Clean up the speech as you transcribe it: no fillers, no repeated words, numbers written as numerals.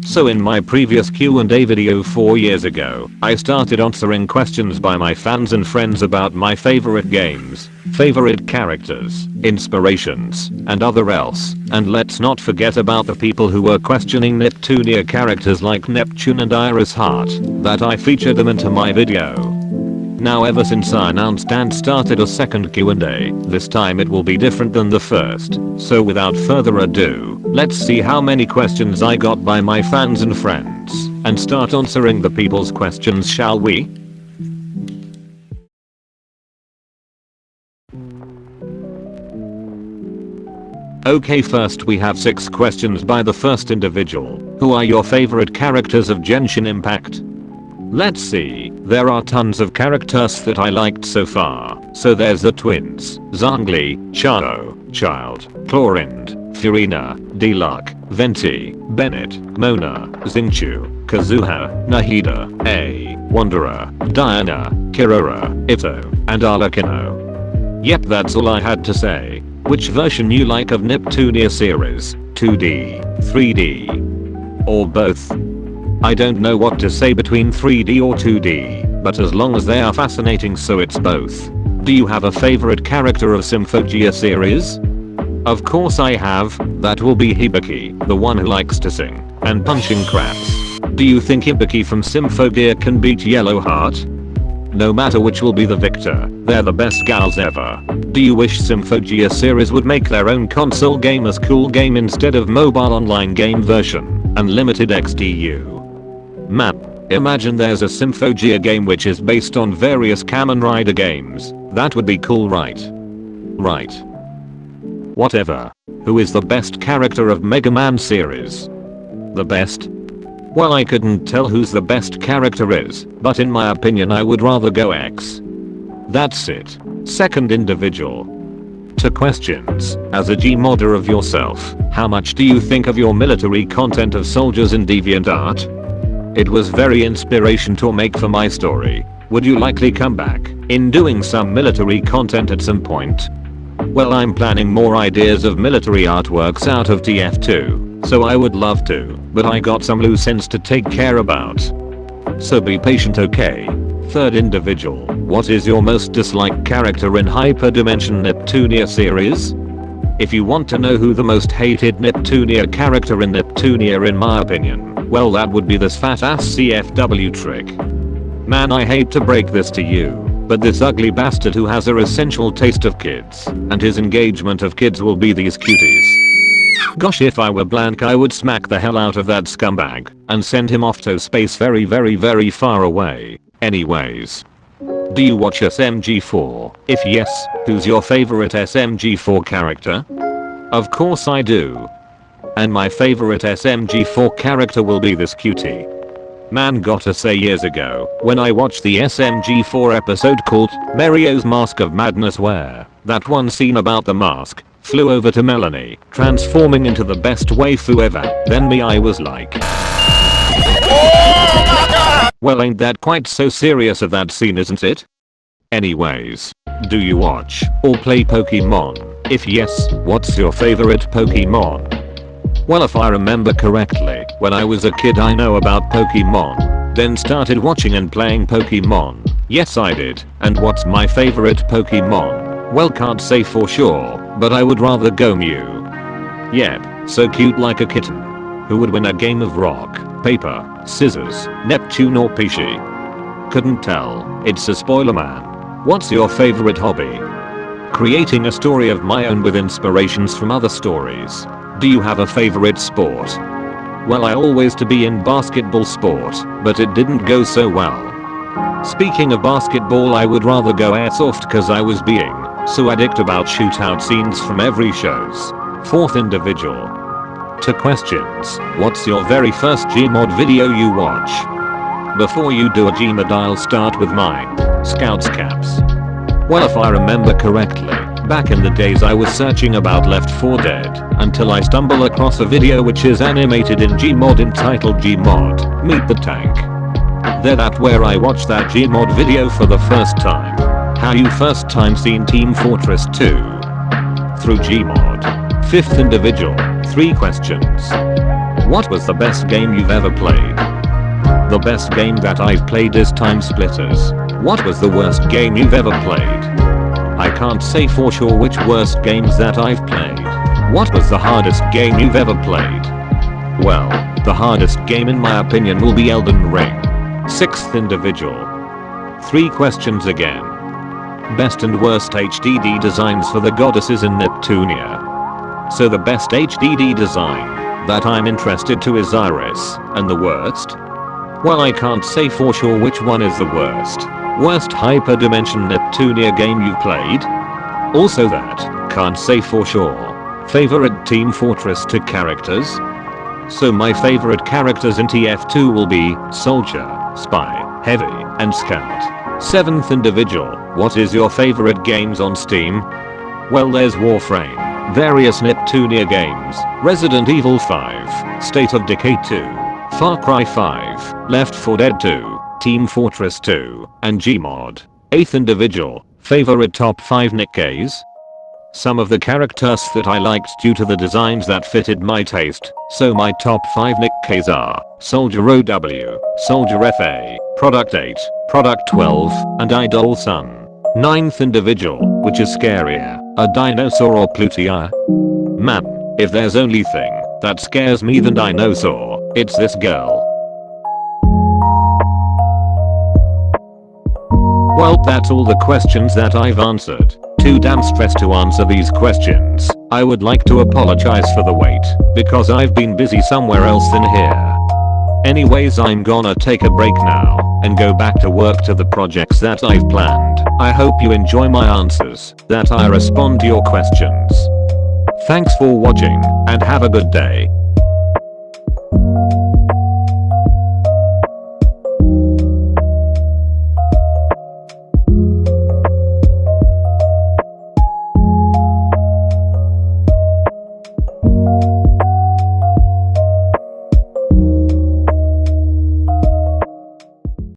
So in my previous Q&A video 4 years ago, I started answering questions by my fans and friends about my favorite games, favorite characters, inspirations, and other else, and let's not forget about the people who were questioning Neptunia characters like Neptune and AERØHEAD, that I featured them into my video. Now ever since I announced and started a second Q&A, this time it will be different than the first, so without further ado, let's see how many questions I got by my fans and friends, and start answering the people's questions, shall we? Okay, first we have 6 questions by the first individual. Who are your favorite characters of Genshin Impact? Let's see, there are tons of characters that I liked so far. So there's the twins, Zhongli, Chao, Child, Chlorind, Furina, Diluc, Venti, Bennett, Mona, Xingqiu, Kazuha, Nahida, A, Wanderer, Diana, Kirora, Ito, and Arlecchino. Yep, that's all I had to say. Which version you like of Neptunia series? 2D, 3D, or both? I don't know what to say between 3D or 2D, but as long as they are fascinating, so it's both. Do you have a favorite character of Symphogia series? Of course I have, that will be Hibiki, the one who likes to sing and punching crabs. Do you think Hibiki from Symphogia can beat Yellowheart? No matter which will be the victor, they're the best gals ever. Do you wish Symphogia series would make their own console game as cool game instead of mobile online game version, Unlimited XDU? Man, imagine there's a Symphogia game which is based on various Kamen Rider games. That would be cool, right? Right. Whatever. Who is the best character of Mega Man series? The best? Well, I couldn't tell who's the best character is, but in my opinion I would rather go X. That's it. Second individual. 2 questions. As a Gmodder of yourself, how much do you think of your military content of soldiers in DeviantArt? It was very inspiration to make for my story. Would you likely come back in doing some military content at some point? Well, I'm planning more ideas of military artworks out of TF2, so I would love to, but I got some loose ends to take care about. So be patient, okay? Third individual, what is your most disliked character in Hyperdimension Neptunia series? If you want to know who the most hated Neptunia character in Neptunia in my opinion, well, that would be this fat ass CFW trick. Man, I hate to break this to you, but this ugly bastard who has a essential taste of kids, and his engagement of kids will be these cuties. Gosh, if I were blank I would smack the hell out of that scumbag, and send him off to space very far away. Anyways. Do you watch SMG4? If yes, who's your favorite SMG4 character? Of course I do. And my favorite SMG4 character will be this cutie. Man, gotta say, years ago, when I watched the SMG4 episode called Mario's Mask of Madness, where that one scene about the mask flew over to Melanie, transforming into the best waifu ever, then me, I was like, well, ain't that quite so serious of that scene, isn't it? Anyways, do you watch or play Pokemon? If yes, what's your favorite Pokemon? Well, if I remember correctly, when I was a kid I know about Pokemon, then started watching and playing Pokemon. Yes, I did. And what's my favorite Pokemon? Well, can't say for sure, but I would rather go Mew. Yep, so cute like a kitten. Who would win a game of rock, paper, scissors, Neptune or Pishi? Couldn't tell. It's a spoiler, man. What's your favorite hobby? Creating a story of my own with inspirations from other stories. Do you have a favorite sport? Well, I always to be in basketball sport, but it didn't go so well. Speaking of basketball, I would rather go airsoft cause I was being so addicted about shootout scenes from every shows. Fourth individual. 2 questions. What's your very first Gmod video you watch? Before you do a Gmod, I'll start with mine. Scouts caps. Well, if I remember correctly, back in the days I was searching about Left 4 Dead until I stumbled across a video which is animated in Gmod entitled Gmod Meet the Tank. Then that's where I watched that Gmod video for the first time. How you first time seen Team Fortress 2? Through Gmod. Fifth individual. 3 questions. What was the best game you've ever played? The best game that I've played is Time Splitters. What was the worst game you've ever played? I can't say for sure which worst games that I've played. What was the hardest game you've ever played? Well, the hardest game in my opinion will be Elden Ring. 6th individual. 3 questions again. Best and worst HDD designs for the goddesses in Neptunia. So the best HDD design that I'm interested to is Iris, and the worst? Well, I can't say for sure which one is the worst. Worst hyperdimension Neptunia game you played? Also that, can't say for sure. Favorite Team Fortress 2 characters? So my favorite characters in TF2 will be Soldier, Spy, Heavy, and Scout. 7th individual. What is your favorite games on Steam? Well, there's Warframe, various Neptunia games, Resident Evil 5, State of Decay 2, Far Cry 5, Left 4 Dead 2, Team Fortress 2, and Gmod. 8th individual. Favorite top 5 Nikkeis? Some of the characters that I liked due to the designs that fitted my taste, so my top 5 Nikkeis are Soldier OW, Soldier FA, Product 8, Product 12, and Idol Sun. 9th individual. Which is scarier, a dinosaur or Plutia? Man, if there's only thing that scares me than dinosaur, it's this girl. Well, that's all the questions that I've answered. Too damn stressed to answer these questions. I would like to apologize for the wait, because I've been busy somewhere else than here. Anyways, I'm gonna take a break now, and go back to work to the projects that I've planned. I hope you enjoy my answers, that I respond to your questions. Thanks for watching, and have a good day.